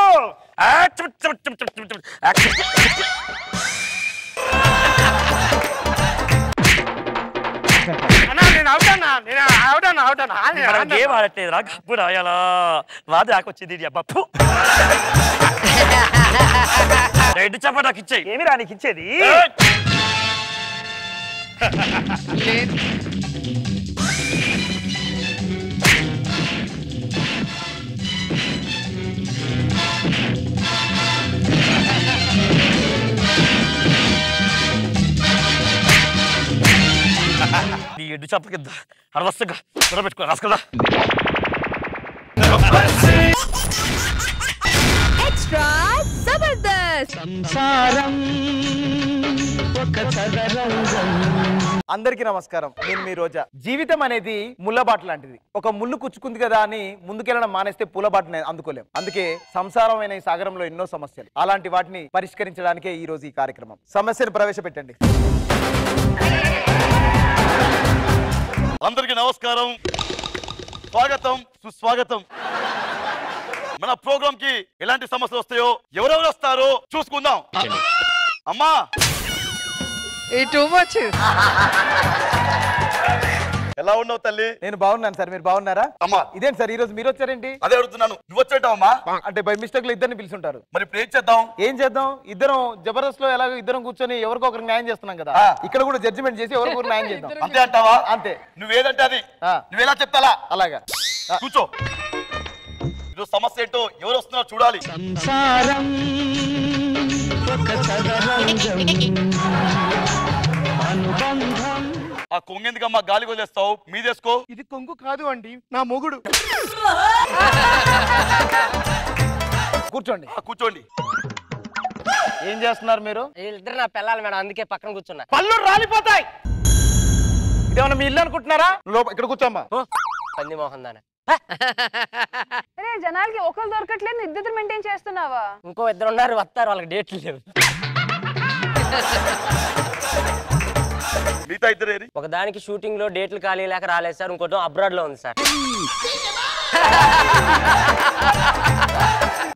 గేమ్ ఆడట్లేదు రా గప్పు రాయాలా వాది ఆకొచ్చింది అబ్బా రెడ్డి చెప్ప నాకు ఇచ్చేయి ఏమిరా నీకు ఇచ్చేది నీ ఎడ్డు చెప్ప కింద అరవస్తుగా పెట్టుకో రాసుకదా ఎక్స్ట్రా జబర్దస్త్ సంసారం ఒక చదరంగం. అందరికీ నమస్కారం. నేను మీ రోజా. జీవితం అనేది ముళ్ళబాట లాంటిది. ఒక ముళ్ళు కుచ్చుకుంది కదా అని ముందుకెళ్ళడం మానేస్తే పూలబాటని అందుకోలేం. అందుకే సంసారమైన ఈ సాగరంలో ఎన్నో సమస్యలు. అలాంటి వాటిని పరిష్కరించడానికే ఈ రోజు ఈ కార్యక్రమం. సమస్యను ప్రవేశపెట్టండి. అందరికీ నమస్కారం, స్వాగతం, సుస్వాగతం. మన ప్రోగ్రామ్ కి ఎలాంటి సమస్యలు వస్తాయో ఎవరెవరు వస్తారో చూసుకుందాం. అమ్మా ఎలా ఉన్నావు తల్లి? నేను బాగున్నాను సార్, మీరు బాగున్నారా? అమ్మా ఇదేంటి సార్ ఈ రోజు మీరు వచ్చారేంటి? అదే అడుగుతున్నాను, నువ్వు వచ్చేటావమ్మా? అంటే బై మిస్టేక్ లో ఇద్దరిని పిలుచుంటారు. మరి ఇప్పుడు ఏం చేద్దాం? ఏం చేద్దాం? ఇద్దరం జబర్దస్త్ లో ఎలాగో ఇద్దరం కూర్చొని ఎవరికో ఒకరికి న్యాయం చేస్తున్నాం కదా, ఇక్కడ కూడా జడ్జిమెంట్ చేసి ఎవరికొకరు న్యాయం చేద్దాం. అంతే అంటావా? అంతే. నువ్వేదంటే అది నువ్వెలా చెప్తాలా అలాగా. కూర్చో. ఈరోజు సమస్య ఏంటో ఎవరు వస్తున్నారో చూడాలి. సంసారం ఒక చదరంగం అనుబంధం. ఆ కొంగెందుకమ్మా గాలి వదిలేస్తావు? మీదేసుకో. ఇది కొంగు కాదు అండి, నా మొగుడు. కూర్చోండి. కూర్చోండి. ఏం చేస్తున్నారు మీరు? వీళ్ళిద్దరు నా పిల్లలు మేడం, అందుకే పక్కన కూర్చున్నా. పళ్ళు రాలిపోతాయి. ఇదేమన్నా మీ ఇల్లు అనుకుంటున్నారా? ఇక్కడ కూర్చోమ్మా. పంది మోహన్ దానే. అరే జనాలకి ఒకరు దొరకట్లేదు, ఇద్దరు మెయింటైన్ చేస్తున్నావా? ఇంకో ఇద్దరు ఉన్నారు, వస్తారు, వాళ్ళకి డేట్లు లేవు. ఒక దానికి షూటింగ్ లో డేట్లు ఖాళీ లేక రాలేదు సార్, ఇంకోటి అబ్రాడ్ లో ఉంది సార్.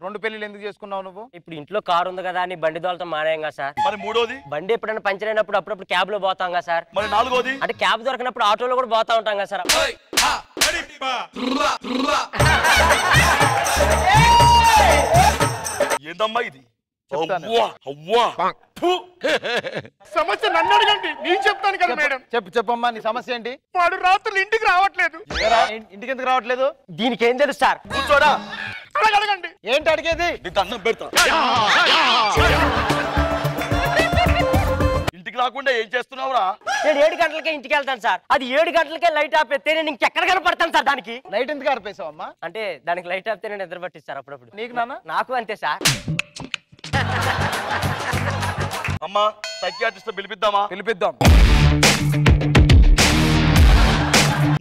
రెండు పెళ్లిళ్ళు ఎందుకు చేసుకున్నావు నువ్వు? ఇప్పుడు ఇంట్లో కారు ఉంది కదా అని బండి దోలతో మానేయంగా సార్. మరి మూడోది? బండి ఎప్పుడైనా పంచర్ అయినప్పుడు అప్పుడప్పుడు క్యాబ్ లో పోతాం కదా సార్. మరి నాలుగోది? అంటే క్యాబ్ దొరికినప్పుడు ఆటోలో కూడా పోతా ఉంటాం కదా సార్. ఏందమ్మా ఇది? సమస్య నన్ను అడగండి, నేను చెప్తాను కదా మేడం. చెప్పమ్మా, నీ సమస్య ఏంటి? వాడు రాత్రులు ఇంటికి రావట్లేదు. ఇంటికి ఎందుకు రావట్లేదు? దీనికి ఏం తెలుసు సార్? కూర్చోడా. అడగండి. ఏంటి అడిగేది? దండం పెడతా. ఇంటికి రాకుండా ఏం చేస్తున్నావురా? నేను 7 గంటలకే ఇంటికి వెళ్తాను సార్. అది 7 గంటలకే లైట్ ఆపేస్తే నేను ఇంకెక్కడ కనపడతాను సార్. దానికి లైట్ ఎందుకు ఆర్పేసావమ్మా? అంటే దానికి లైట్ ఆపితే నేను నిద్ర పట్టిస్తారు అప్పుడప్పుడు. నీకు నాన్న? నాకు అంతే సార్. అమ్మా సైకియాట్రిస్ట్ పిలిపిద్దామా? పిలిపిద్దాం.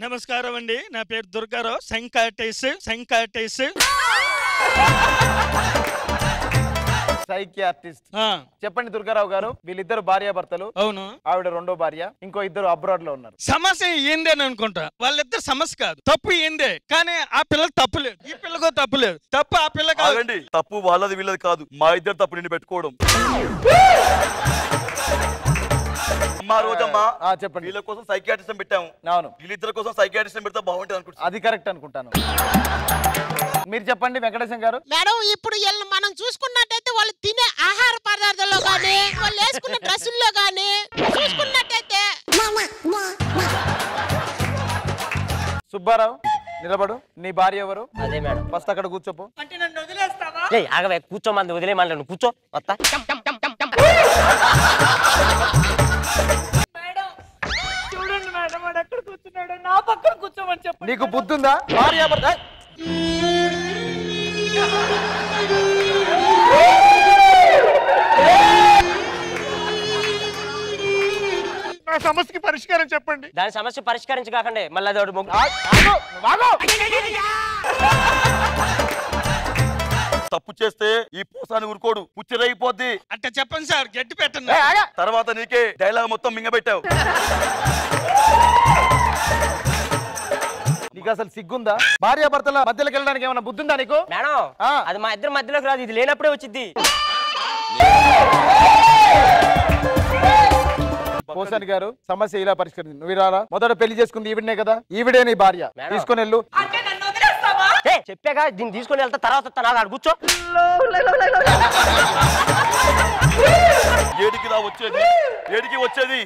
నమస్కారం అండి, నా పేరు దుర్గారావు, సైకియాట్రిస్ట్. సైకియాట్రిస్ట్. చెప్పండి దుర్గారావు గారు, వీళ్ళిద్దరు భార్యాభర్తలు. అవును. ఆవిడ రెండో భార్య, ఇంకో ఇద్దరు అబ్రాడ్ లో ఉన్నారు. సమస్య ఏందని అనుకుంటా. వాళ్ళిద్దరు సమస్య కాదు, తప్పు ఏందే. కానీ ఆ పిల్లలు తప్పు లేదు, ఈ పిల్లకో తప్పు లేదు. తప్పు ఆ పిల్ల కాదు. తప్పు వాళ్ళది వీళ్ళది కాదు, మా ఇద్దరు తప్పు నిన్ను పెట్టుకోవడం. అమ్మా రోజమ్మా చెప్పండి. వీళ్ళ కోసం సైకియాట్రిస్ట్ పెట్టాము. అవును. వీళ్ళిద్దరి కోసం సైకియాట్రిస్ట్ పెడితే బాగుంటుంది అనుకుంటున్నాను. అది కరెక్ట్ అనుకుంటాను. మీరు చెప్పండి వెంకటేశం గారు. మేడం ఇప్పుడు వీళ్ళని మనం చూసుకున్నట్టయితే వాళ్ళు తినే ఆహార పదార్థాల్లో గానీ వాళ్ళు వేసుకున్న డ్రెస్సుల్లో గానీ చూసుకున్నట్టయితే సుబ్బారావు నిలబడు. నీ భార్య ఎవరు? అదే మేడం. ఫస్ట్ అక్కడ కూర్చోపో. అంటే నన్ను వదిలేస్తావా? ఏయ్ ఆగవే, కూర్చోమంది వదిలేయమని నువ్వు కూర్చో. వస్తా. చూడండి మేడం వాడు ఎక్కడ కూర్చున్నాడు, నా పక్కన కూర్చోమని చెప్పండి. నీకు బుద్ధుందా? భార్య భర్త నా సమస్యకి పరిష్కారం చెప్పండి. దాని సమస్య పరిష్కరించకాకండి మళ్ళీ అది ఒకటి తప్పు చేస్తే ఈ పోసాని ఊరుకోడు, పుచ్చిరైపోద్ది. అంటే చెప్పండి సార్, గట్టి పెట్టండి. తర్వాత నీకే డైలాగ్ మొత్తం మింగబెట్టావు. నీకు అసలు సిగ్గుందా? భార్య భర్తల మధ్యలోకి వెళ్ళడానికి ఏమైనా బుద్ధుందా నీకు? మేడం అది మా ఇద్దరు మధ్యలోకి రాదు, ఇది లేనప్పుడే వచ్చింది. పోసాని గారు సమస్య ఇలా పరిష్కరించింది. నువ్వు రారా. మొదట పెళ్లి చేసుకుంది ఈవిడనే కదా, ఈవిడే నీ భార్య. తీసుకొని వెళ్ళు. చెప్పాగా దీన్ని తీసుకొని వెళ్తా, తర్వాత వస్తా. నాకు కూర్చో. ఏడికి రా వచ్చేది, ఏడికి వచ్చేది.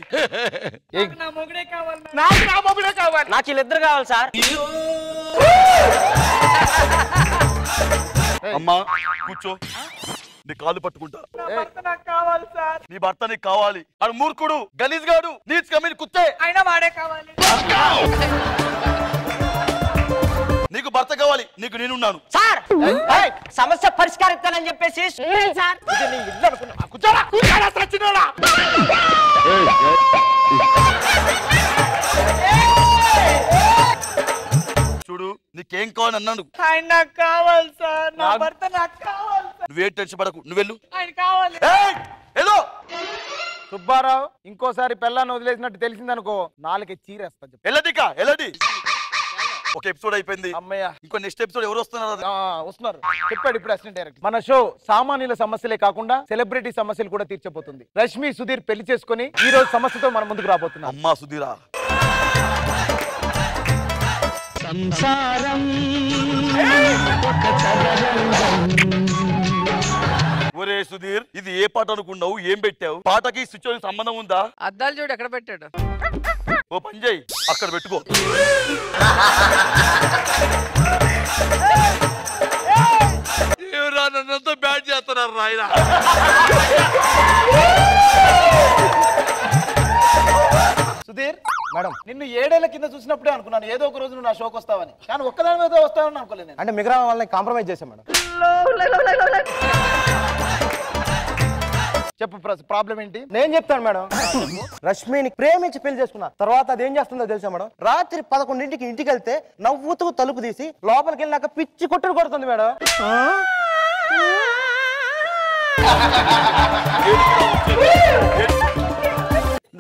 నా మొగుడే కావాలి. నాకు నా మొగుడే కావాలి. నాకు వీళ్ళిద్దరు కావాలి సార్. అమ్మా కూర్చో, నీ కాలు పట్టుకుంటా. నాకు కావాలి సార్. నీ భర్త నీకు కావాలి. ఆడు మూర్ఖుడు, గలీజ్ గాడు, నీచ్ కమిని కుత్తే. అయినా వాడే కావాలి. నీకు భర్త కావాలి, నీకు నేనున్నాను. సార్ సమస్య పరిష్కరిస్తానని చెప్పేసి సార్ కూర్చోరా, కూర్చోరా సచ్చినోడా. చూడు నీకేం కావాలని అన్నాడు. ఆయన నాకు కావాలి సార్, నా భర్త నాకు కావాలి సార్. నువ్వేం టెన్షన్ పడకు, నువ్వెళ్ళు. ఆయన కావాలి. సుబ్బారావు ఇంకోసారి పెళ్ళాన్ని వదిలేసినట్టు తెలిసిందనుకో నాలుగే చీరేస్తా. ఎల్లడికా ఎల్లడి. ఒక ఎపిసోడ్ అయిపోయింది. అమ్మయ్య, ఇంకో నెక్స్ట్ ఎపిసోడ్ ఎవరు వస్తున్నారు? వస్తున్నారు చెప్పాడు ఇప్పుడు అసిస్టెంట్ డైరెక్టర్. మన షో సామాన్యుల సమస్యలే కాకుండా సెలబ్రిటీ సమస్యలు కూడా తీర్చబోతుంది. రష్మి సుధీర్ పెళ్లి చేసుకుని ఈ రోజు సమస్యతో మన ముందుకు రాబోతున్నాం. అమ్మా సుధీరా. సంసారం ఒక చదరంగం. ఒరే సుధీర్, ఇది ఏ పాట అనుకున్నావు? ఏం పెట్టావు? పాటకి సిచ్యువేషన్ సంబంధం ఉందా? అద్దాలు చూడు ఎక్కడ పెట్టాడు. ఓ పని చేయి, అక్కడ పెట్టుకో. నన్నంతా బ్యాట్ చేస్తున్నారు రాయన. సుధీర్ మేడం, నిన్ను 7 ఏళ్ల కింద చూసినప్పుడే అనుకున్నాను ఏదో ఒక రోజు నువ్వు నా షోకి వస్తావని. కానీ ఒక్కదాని మీద వస్తావని అనుకోలేదు. అంటే మిగతా వాళ్ళని కాంప్రమైజ్ చేశాం మేడం. చెప్పు ప్రాబ్లం ఏంటి? నేను చెప్తాను మేడం. రష్మిని ప్రేమించి పెళ్లి చేసుకున్నా తర్వాత అదేం చేస్తుందో తెలుసా మేడం? రాత్రి 11ంటికి ఇంటికి వెళ్తే నవ్వుతూ తలుపు తీసి లోపలికి వెళ్ళినాక పిచ్చి కొట్టుడు కొడుతుంది మేడం.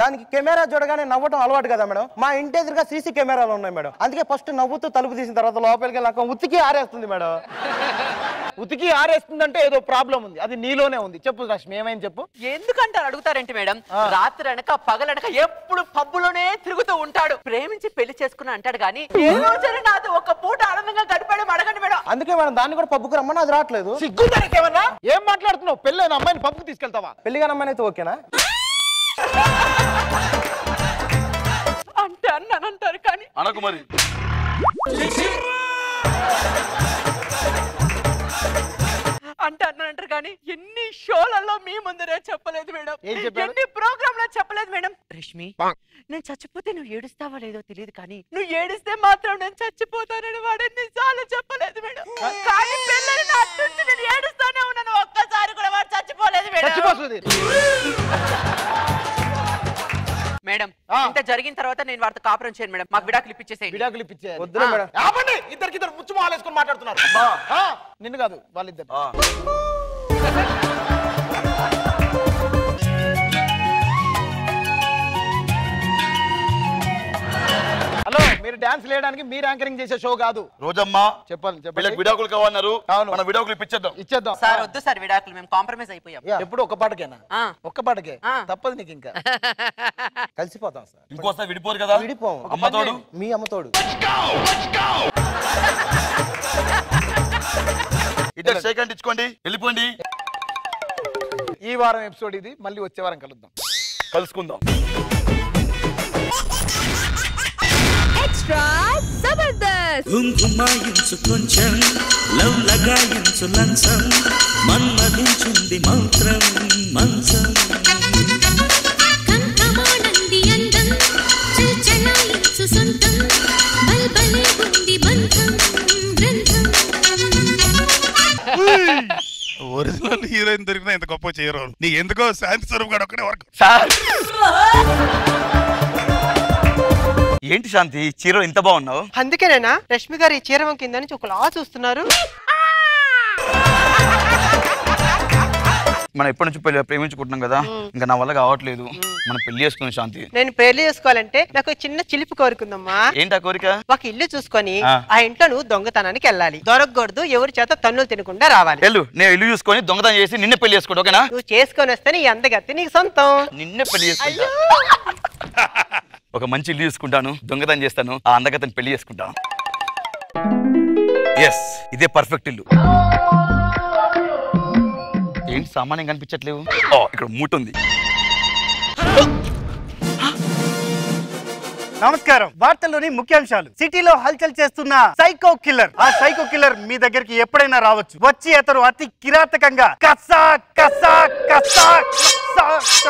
దానికి కెమెరా చూడగానే నవ్వటం అలవాటు కదా మేడం. మా ఇంటి ఎదురుగా సీసీ కెమెరాలు ఉన్నాయి మేడం. అందుకే ఫస్ట్ నవ్వుతూ తలుపు తీసిన తర్వాత లోపలికి వెళ్ళాక ఉతికి ఆరేస్తుంది మేడం. ఉతికి ఆరేస్తుందంటే ఏదో ప్రాబ్లం ఉంది, అది నీలోనే ఉంది. చెప్పు రష్మి ఏమైంది చెప్పు. ఎందుకంటారు అడుగుతారేంటి మేడం? రాత్రి అనక పగలనక ఎప్పుడు పబ్బులోనే తిరుగుతూ ఉంటాడు. ప్రేమించి పెళ్లి చేసుకున్నా అంటాడు కానీ ఏ రోజైనా నాతో ఒక పూట ఆనందంగా గడిపాడు అడగండి మేడం. అందుకే మేడం దాన్ని కూడా పబ్బుకు రమ్మని అది రావట్లేదు. సిగ్గుదానికేమన్నా? ఏం మాట్లాడుతున్నావు? పెళ్ళైన అమ్మాయిని పబ్బుకు తీసుకెళ్తావా? పెళ్లిగా అమ్మాయిని అయితే ఓకేనా? అంటే అన్నానంటారు కానీ అనకు మరి. అంటే అన్నానంటారు కానీ ఎన్ని షోలలో మీ ముందరే చెప్పలేదు మేడం, ఎన్ని ప్రోగ్రామ్ లో చెప్పలేదు మేడం. రష్మి, నేను చచ్చిపోతే నువ్వు ఏడుస్తావా లేదో తెలియదు కానీ నువ్వు ఏడిస్తే మాత్రం నేను చచ్చిపోతానని వాడు ఎన్నిసార్లు చెప్పలేదు మేడం. కానీ పెళ్ళని నాటి నుంచి నేను ఏడుస్తానే ఉన్నాను, ఒక్కసారి కూడా వాడు చచ్చిపోలేదు మేడం. మేడం ఇంత జరిగిన తర్వాత నేను వాడితో కాపురం చేయను మేడం. మాకు విడాకులు ఇప్పించేసేయండి. విడాకులు ఇప్పించేయాలి. వద్దులే మేడం. ఆపండి, ఇద్దరు ముచ్చు మాలేసుకొని మాట్లాడుతున్నారు. నిన్ను కాదు వాళ్ళిద్దరు. హలో, మీరు డాన్స్ లేయడానికి మీరు యాంకరింగ్ చేసే షో కాదు. రోజమ్మా చెప్పాలి వీళ్ళకి విడాకులు కావాలన్నారు. మనం విడాకులు ఇప్పించేద్దాం. సార్ వద్దు సార్ విడాకులు, మేము కాంప్రమైజ్ అయిపోయాం. ఎప్పుడు ఒక్క పాటకేనా? ఒక్క పాటకే తప్పదు నీకు. ఇంకా కలిసిపోతాం సార్. ఇంకోసారి విడిపోరు కదా. విడిపోం. అమ్మతోడు మీ అమ్మతోడు. ఇద్దరు సెకండ్ ఇచ్చుకోండి, వెళ్ళిపోండి. ఈ వారం ఎపిసోడ్ ఇది. మళ్ళీ వచ్చే వారం కలుసుకుందాం. ఎక్స్ట్రా జబర్దస్త్. గుంగుమాయించు కొంచెం, లవ్ లగాయించు లంచం, మన్మధించుంది మంత్రం మంచం. కంకమానంది అందం, చల్చలాయించు సొంతం, బల్బలే ఉంది బంధం గ్రంథం. ఒరిజినల్ హీరోయిన్ దొరికినా ఎంత గొప్ప చేయరు. నీ ఎందుకో శాంతి స్వరూప్ గారు ఒక్కడే వర్క్. ఏంటి శాంతి చీర ఇంత బాగున్నావు? అందుకేనేనా రష్మి గారు ఈ చీర కింద నుంచి ఒకలా చూస్తున్నారు. మనం ఎప్పటి నుంచి ప్రేమించుకుంటున్నాం కదా, ఇంకా నా వల్ల కావట్లేదు. మనం పెళ్లి చేసుకున్నాం శాంతి. నేను పెళ్లి చేసుకోవాలంటే నాకు చిన్న చిలిపి కోరుకుందమ్మా. ఏంటా కోరిక? ఒక ఇల్లు చూసుకొని ఆ ఇంట్లో నువ్వు దొంగతనానికి వెళ్ళాలి. దొరకకూడదు, ఎవరి చేత తన్నులు తినకుండా రావాలి. వెళ్ళు, నేను ఇల్లు చూసుకొని దొంగతనం చేసి నిన్నే పెళ్లి చేసుకోండి. ఓకేనా? నువ్వు చేసుకొని వస్తే నీ అందగత్తి నీకు సొంతం. నిన్నే పెళ్లి చేసుకుంటా. ఒక మంచి ఇల్లు చూసుకుంటాను, దొంగతనం చేస్తాను, ఆ అందగతని పెళ్లి చేసుకుంటాను. ఎస్, ఇదే పర్ఫెక్ట్ ఇల్లు. ఏంటి సామాన్యం కనిపించట్లేవు? ఇక్కడ మూట ఉంది. నమస్కారం. వార్తల్లోని ముఖ్యాంశాలు. సిటీలో హల్చల్ చేస్తున్న సైకో కిల్లర్. ఆ సైకో కిల్లర్ మీ దగ్గరికి ఎప్పుడైనా రావచ్చు. వచ్చి అతను అతి కిరాతకంగా కసా కసా కసా కసా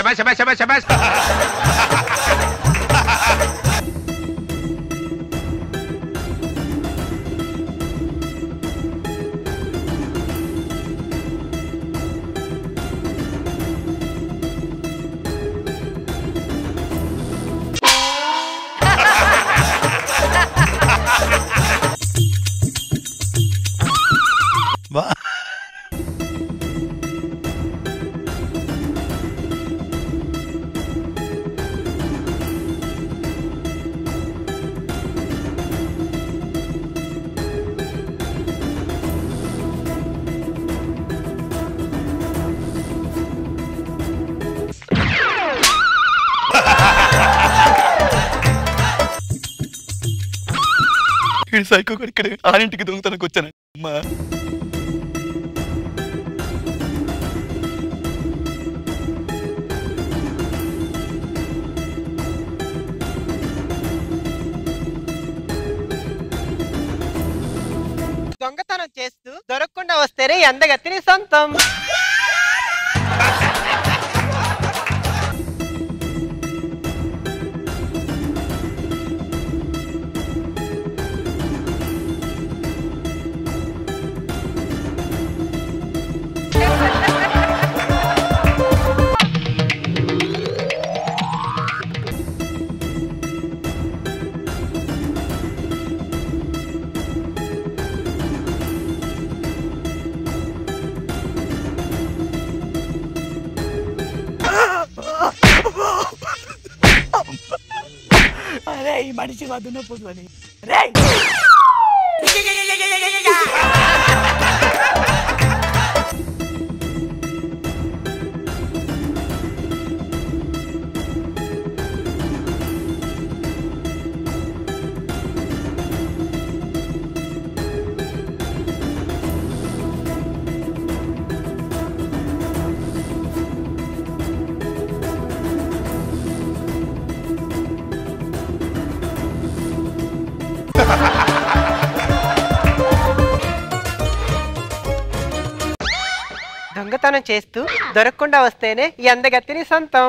శబాష్ శబాష్ శబాష్. సైకో ఇక్కడ ఆరింటికి దొంగతనకు వచ్చాను. అమ్మా దొంగతనం చేస్తూ దొరకకుండా వస్తేనే అందగత్తి నీ సొంతం. అరే ఈ మనిషి వద్దున పోదని రే. దొంగతనం చేస్తూ దొరకకుండా వస్తేనే ఈ అందగత్తిని సొంతం.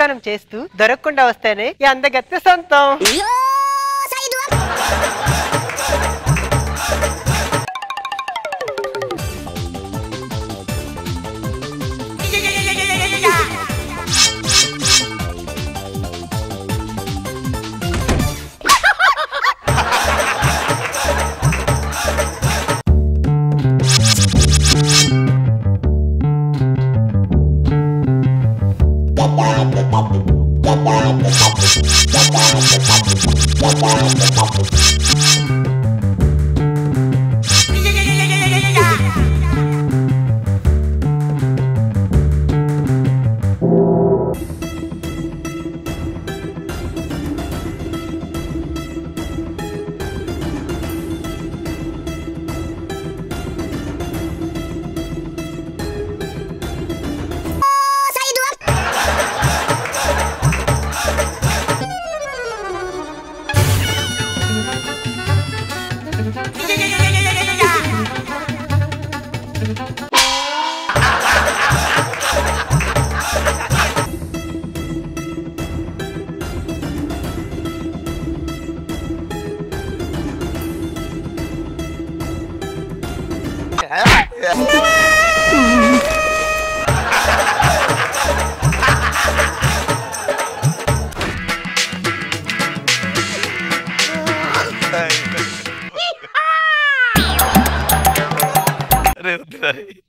దొంగతనం చేస్తూ దొరకకుండా వస్తేనే ఈ అందగత్తె సొంతం.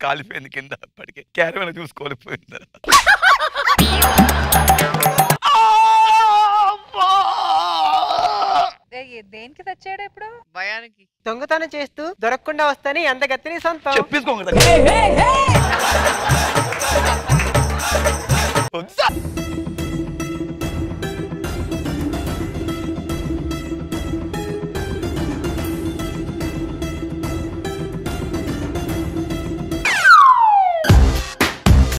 కాలిపోయింది కింద అప్పటికే క్యారవాన్ చూసుకోలేకపోయిందా దేనికి తెచ్చాడు ఇప్పుడు భయానికి దొంగతనం చేస్తూ దొరకకుండా వస్తేనే అందగత్తెని సొంతం. చెప్పేసుకో